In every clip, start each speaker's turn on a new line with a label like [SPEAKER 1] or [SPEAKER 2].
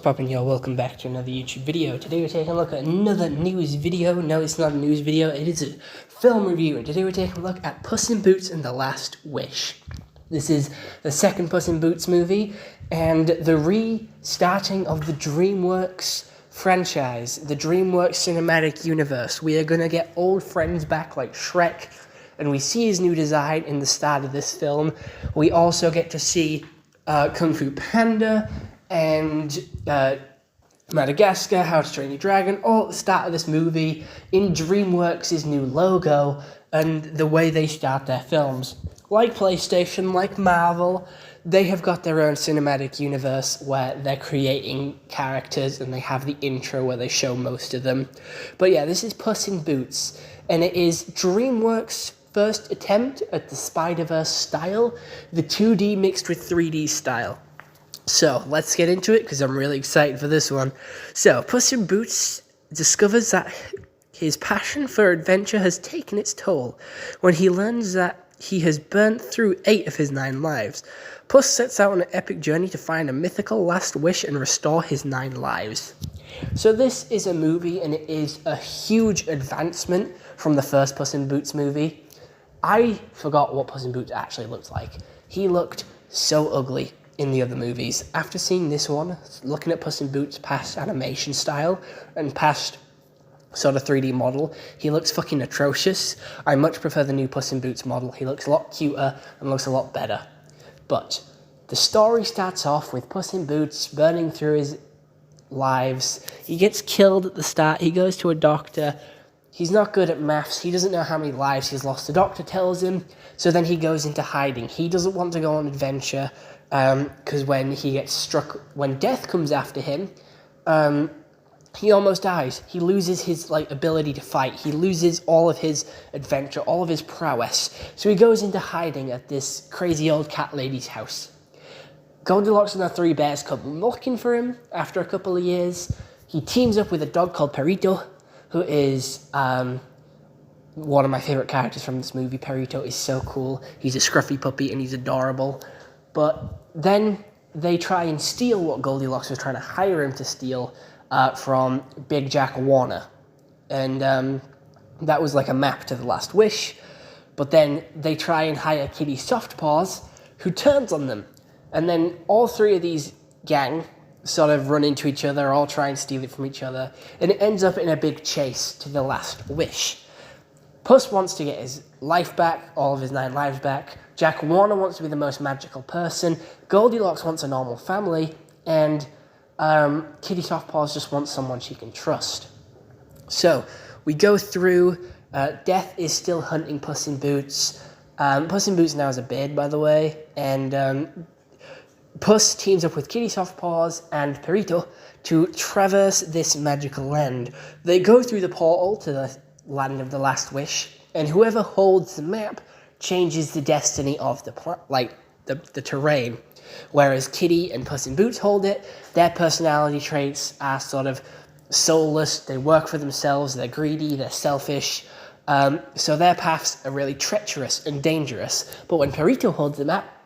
[SPEAKER 1] poppin', y'all? Welcome back to another YouTube video. Today we're taking a look at another news video. No, it's not a news video, it is a film review. And today we're taking a look at Puss in Boots and the Last Wish. This is the second Puss in Boots movie and the restarting of the DreamWorks franchise, the DreamWorks cinematic universe. We are going to get old friends back like Shrek, and we see his new design in the start of this film. We also get to see Kung Fu Panda and Madagascar, How to Train Your Dragon, all at the start of this movie in DreamWorks' new logo and the way they start their films. Like PlayStation, like Marvel, they have got their own cinematic universe where they're creating characters and they have the intro where they show most of them. But yeah, this is Puss in Boots, and it is DreamWorks' first attempt at the Spider-Verse style, the 2D mixed with 3D style. So, let's get into it, because I'm really excited for this one. So, Puss in Boots discovers that his passion for adventure has taken its toll when he learns that he has burnt through 8 of his 9 lives. Puss sets out on an epic journey to find a mythical last wish and restore his 9 lives. So this is a movie, and it is a huge advancement from the first Puss in Boots movie. I forgot what Puss in Boots actually looked like. He looked so ugly in the other movies. After seeing this one, looking at Puss in Boots past animation style and past sort of 3D model, he looks fucking atrocious. I much prefer the new Puss in Boots model. He looks a lot cuter and looks a lot better. But the story starts off with Puss in Boots burning through his lives. He gets killed at the start. He goes to a doctor. He's not good at maths. He doesn't know how many lives he's lost. The doctor tells him. So then he goes into hiding. He doesn't want to go on adventure because when he gets struck, when death comes after him, he almost dies. He loses his ability to fight. He loses all of his adventure, all of his prowess. So he goes into hiding at this crazy old cat lady's house. Goldilocks and the 3 bears come looking for him after a couple of years. He teams up with a dog called Perito, who is one of my favorite characters from this movie. Perito is so cool. He's a scruffy puppy and he's adorable. But then they try and steal what Goldilocks was trying to hire him to steal from Big Jack Warner. And that was like a map to the Last Wish. But then they try and hire Kitty Softpaws, who turns on them. And then all 3 of these gang sort of run into each other, all try and steal it from each other. And it ends up in a big chase to the Last Wish. Puss wants to get his life back, all of his 9 lives back. Jack Warner wants to be the most magical person. Goldilocks wants a normal family. And Kitty Softpaws just wants someone she can trust. So, we go through. Death is still hunting Puss in Boots. Puss in Boots now has a beard, by the way. And Puss teams up with Kitty Softpaws and Perito to traverse this magical land. They go through the portal to the land of the Last Wish, and whoever holds the map changes the destiny of the terrain. Whereas Kitty and Puss in Boots hold it, their personality traits are sort of soulless. They work for themselves, they're greedy, they're selfish. So their paths are really treacherous and dangerous. But when Perito holds the map,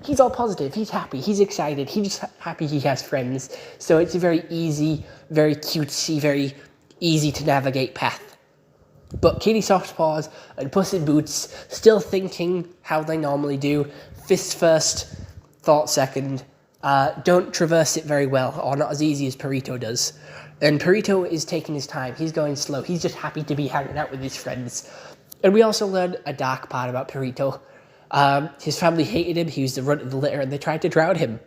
[SPEAKER 1] he's all positive, he's happy, he's excited, he's happy he has friends. So it's a very easy, very cutesy, very easy to navigate path. But Kitty Softpaws and Puss in Boots, still thinking how they normally do, fist first, thought second, don't traverse it very well, or not as easy as Perito does. And Perito is taking his time, he's going slow, he's just happy to be hanging out with his friends. And we also learned a dark part about Perito. His family hated him, he was the runt of the litter, and they tried to drown him.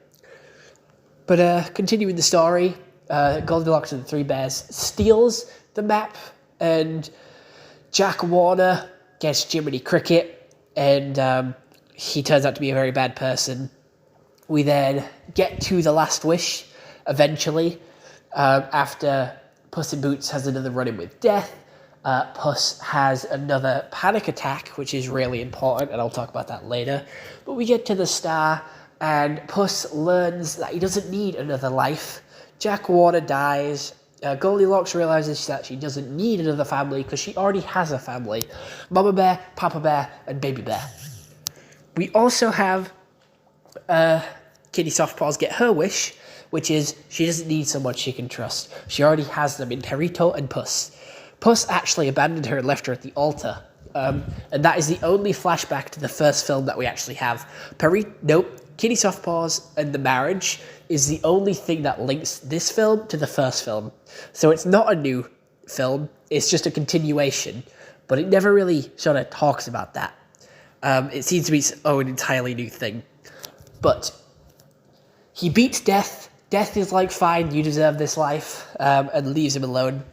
[SPEAKER 1] But continuing the story, Goldilocks and the 3 bears steals the map, and Jack Warner gets Jiminy Cricket, and he turns out to be a very bad person. We then get to the Last Wish, eventually, after Puss in Boots has another run-in with death. Puss has another panic attack, which is really important, and I'll talk about that later. But we get to the star, and Puss learns that he doesn't need another life. Jack Warner dies. Goldilocks realizes that she doesn't need another family because she already has a family. Mama Bear, Papa Bear, and Baby Bear. We also have Kitty Softpaws get her wish, which is she doesn't need someone she can trust. She already has them in Perito and Puss. Puss actually abandoned her and left her at the altar. And that is the only flashback to the first film that we actually have. Kitty Softpaws and the marriage is the only thing that links this film to the first film. So it's not a new film, it's just a continuation, but it never really sort of talks about that. It seems to be its own entirely new thing. But he beats Death. Death is like, fine, you deserve this life, and leaves him alone.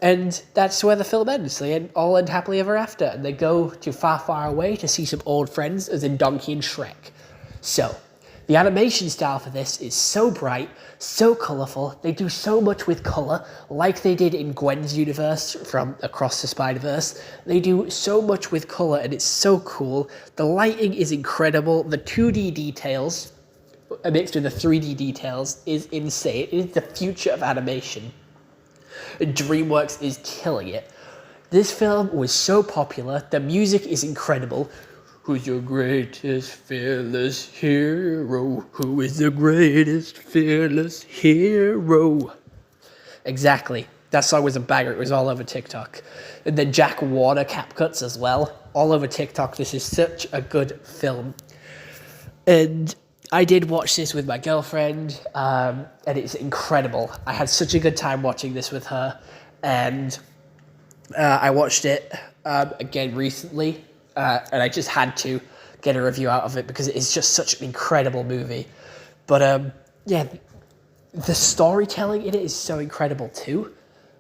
[SPEAKER 1] And that's where the film ends. They all end happily ever after. And they go to far, far away to see some old friends, as in Donkey and Shrek. So, the animation style for this is so bright, so colourful. They do so much with colour, like they did in Gwen's universe from Across the Spider-Verse. They do so much with colour, and it's so cool. The lighting is incredible. The 2D details, mixed with the 3D details, is insane. It is the future of animation. DreamWorks is killing it. This film was so popular. The music is incredible. Who's your greatest fearless hero? Who is the greatest fearless hero? Exactly. That song was a banger. It was all over TikTok. And then Jack Warner cap cuts as well. All over TikTok. This is such a good film. And I did watch this with my girlfriend, and it's incredible. I had such a good time watching this with her. And I watched it again recently. And I just had to get a review out of it because it is just such an incredible movie. But yeah, the storytelling in it is so incredible too.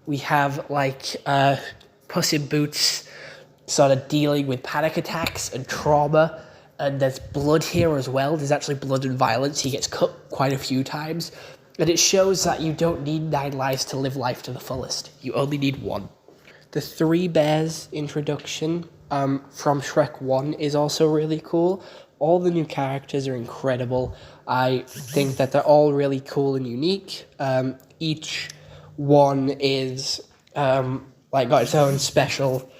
[SPEAKER 1] We have like Puss in Boots sort of dealing with panic attacks and trauma, and there's blood here as well. There's actually blood and violence. He gets cut quite a few times, and it shows that you don't need 9 lives to live life to the fullest. You only need one. The Three Bears introduction from Shrek 1 is also really cool. All the new characters are incredible. I think that they're all really cool and unique. Each one is got its own special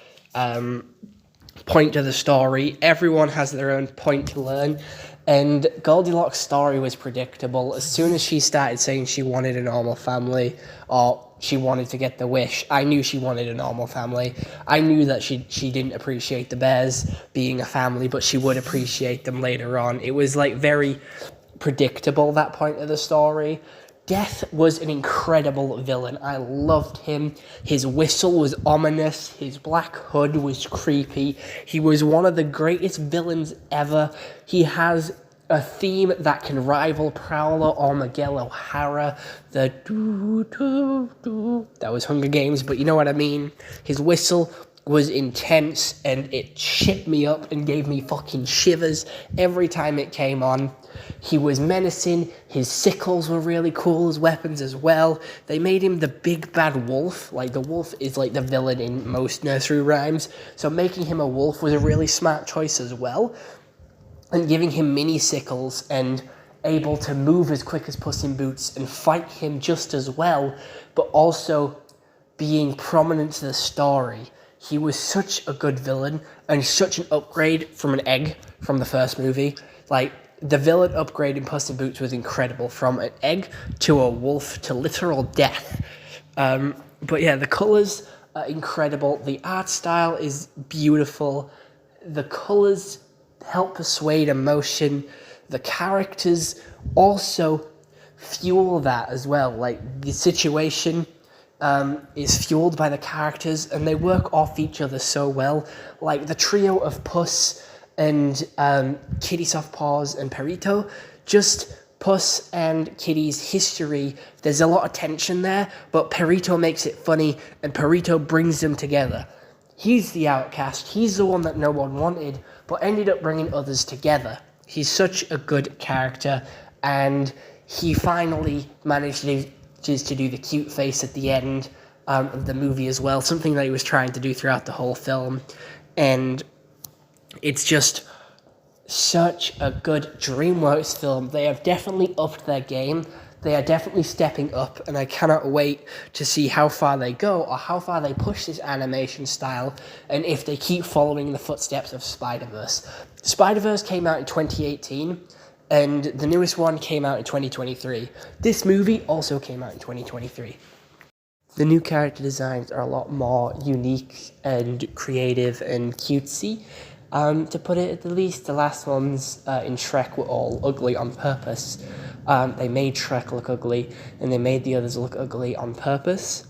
[SPEAKER 1] point to the story. Everyone has their own point to learn. And Goldilocks' story was predictable. As soon as she started saying she wanted a normal family, or she wanted to get the wish, I knew she wanted a normal family. I knew that she didn't appreciate the bears being a family, but she would appreciate them later on. It was like very predictable, that point of the story. Death was an incredible villain. I loved him. His whistle was ominous. His black hood was creepy. He was one of the greatest villains ever. He has a theme that can rival Prowler or Miguel O'Hara. The doo-doo-doo. That was Hunger Games, but you know what I mean. His whistle was intense, and it shit me up and gave me fucking shivers every time it came on. He was menacing. His sickles were really cool as weapons as well. They made him the big bad wolf. Like, the wolf is like the villain in most nursery rhymes, so making him a wolf was a really smart choice as well. And giving him mini sickles and able to move as quick as Puss in Boots and fight him just as well, but also being prominent to the story. He was such a good villain and such an upgrade from an egg from the first movie. Like, the villain upgrade in Puss in Boots was incredible, from an egg to a wolf to literal death. But yeah, the colours are incredible. The art style is beautiful. The colours help persuade emotion. The characters also fuel that as well. Like, the situation is fueled by the characters, and they work off each other so well. Like, the trio of Puss and Kitty Softpaws and Perito, just Puss and Kitty's history, there's a lot of tension there, but Perito makes it funny, and Perito brings them together. He's the outcast, he's the one that no one wanted, but ended up bringing others together. He's such a good character, and he finally managed to do the cute face at the end of the movie as well, something that he was trying to do throughout the whole film. And it's just such a good DreamWorks film. They have definitely upped their game. They are definitely stepping up, and I cannot wait to see how far they go, or how far they push this animation style, and if they keep following the footsteps of Spider-Verse. Spider-Verse came out in 2018, And the newest one came out in 2023. This movie also came out in 2023. The new character designs are a lot more unique and creative and cutesy. To put it at the least, the last ones in Shrek were all ugly on purpose. They made Shrek look ugly, and they made the others look ugly on purpose.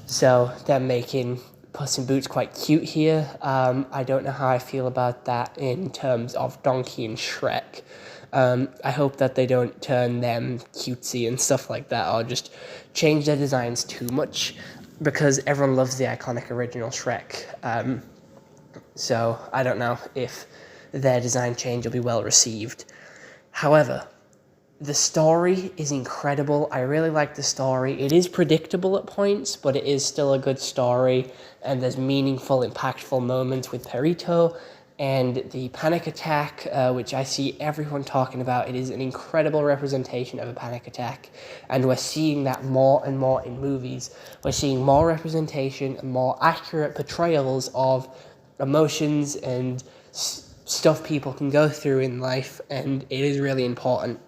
[SPEAKER 1] So they're making Puss in Boots quite cute here. I don't know how I feel about that in terms of Donkey and Shrek. I hope that they don't turn them cutesy and stuff like that, or just change their designs too much, because everyone loves the iconic original Shrek. So I don't know if their design change will be well received. However, the story is incredible. I really like the story. It is predictable at points, but it is still a good story, and there's meaningful, impactful moments with Perito and the panic attack, which I see everyone talking about. It is an incredible representation of a panic attack, and we're seeing that more and more in movies. We're seeing more representation and more accurate portrayals of emotions and stuff people can go through in life, and it is really important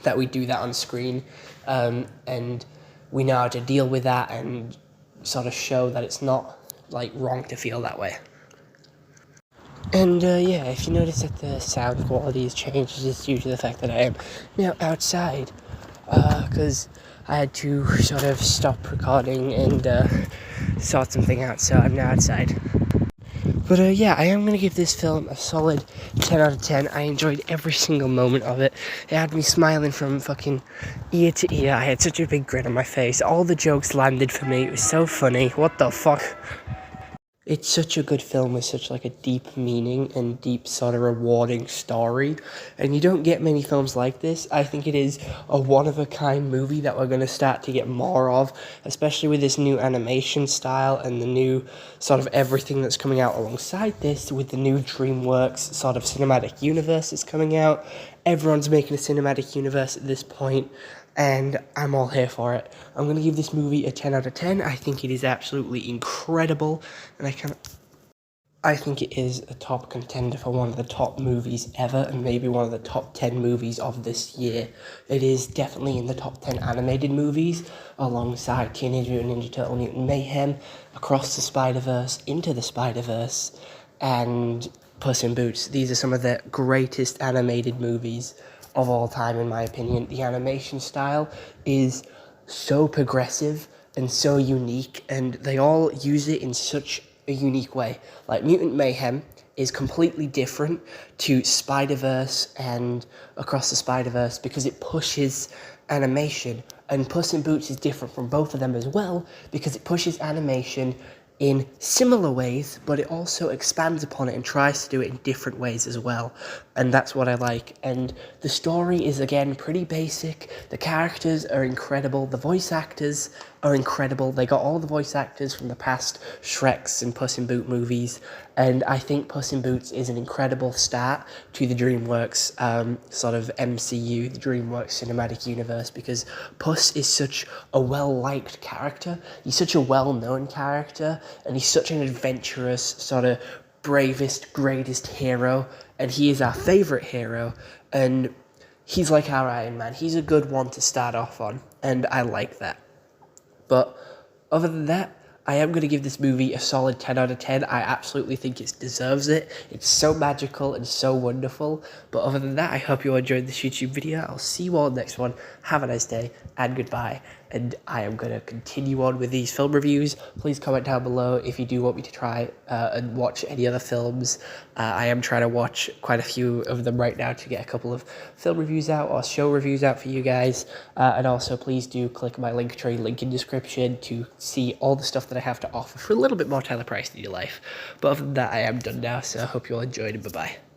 [SPEAKER 1] that we do that on screen, and we know how to deal with that and sort of show that it's not like wrong to feel that way. And yeah, if you notice that the sound quality has changed, it's due to the fact that I am now outside, because I had to sort of stop recording and sort something out, so I'm now outside. But yeah, I am going to give this film a solid 10 out of 10. I enjoyed every single moment of it. It had me smiling from fucking ear to ear. I had such a big grin on my face. All the jokes landed for me. It was so funny. What the fuck? It's such a good film with such like a deep meaning and deep sort of rewarding story, and you don't get many films like this. I think it is a one-of-a-kind movie that we're going to start to get more of, especially with this new animation style and the new sort of everything that's coming out alongside this, with the new DreamWorks sort of cinematic universe that's coming out. Everyone's making a cinematic universe at this point, and I'm all here for it. I'm going to give this movie a 10 out of 10. I think it is absolutely incredible, and I think it is a top contender for one of the top movies ever, and maybe one of the top 10 movies of this year. It is definitely in the top 10 animated movies, alongside Teenage Mutant Ninja Turtle Mutant Mayhem, Across the Spider-Verse, Into the Spider-Verse, and Puss in Boots. These are some of the greatest animated movies of all time, in my opinion. The animation style is so progressive and so unique, and they all use it in such a unique way. Like Mutant Mayhem is completely different to Spider-Verse and Across the Spider-Verse because it pushes animation, and Puss in Boots is different from both of them as well because it pushes animation in similar ways, but it also expands upon it and tries to do it in different ways as well. And that's what I like. And the story is, again, pretty basic. The characters are incredible. The voice actors are incredible. They got all the voice actors from the past Shreks and Puss in Boots movies. And I think Puss in Boots is an incredible start to the DreamWorks sort of MCU, the DreamWorks cinematic universe, because Puss is such a well-liked character. He's such a well-known character, and he's such an adventurous, sort of bravest, greatest hero, and he is our favourite hero, and he's like our Iron Man. He's a good one to start off on, and I like that. But other than that, I am going to give this movie a solid 10 out of 10. I absolutely think it deserves it. It's so magical and so wonderful. But other than that, I hope you all enjoyed this YouTube video. I'll see you all in the next one. Have a nice day and goodbye. And I am going to continue on with these film reviews. Please comment down below if you do want me to try and watch any other films. I am trying to watch quite a few of them right now to get a couple of film reviews out or show reviews out for you guys. And also, please do click my Linktree link in description to see all the stuff that I have to offer for a little bit more Tyler Price in your life. But other than that, I am done now, so I hope you all enjoyed, and bye-bye.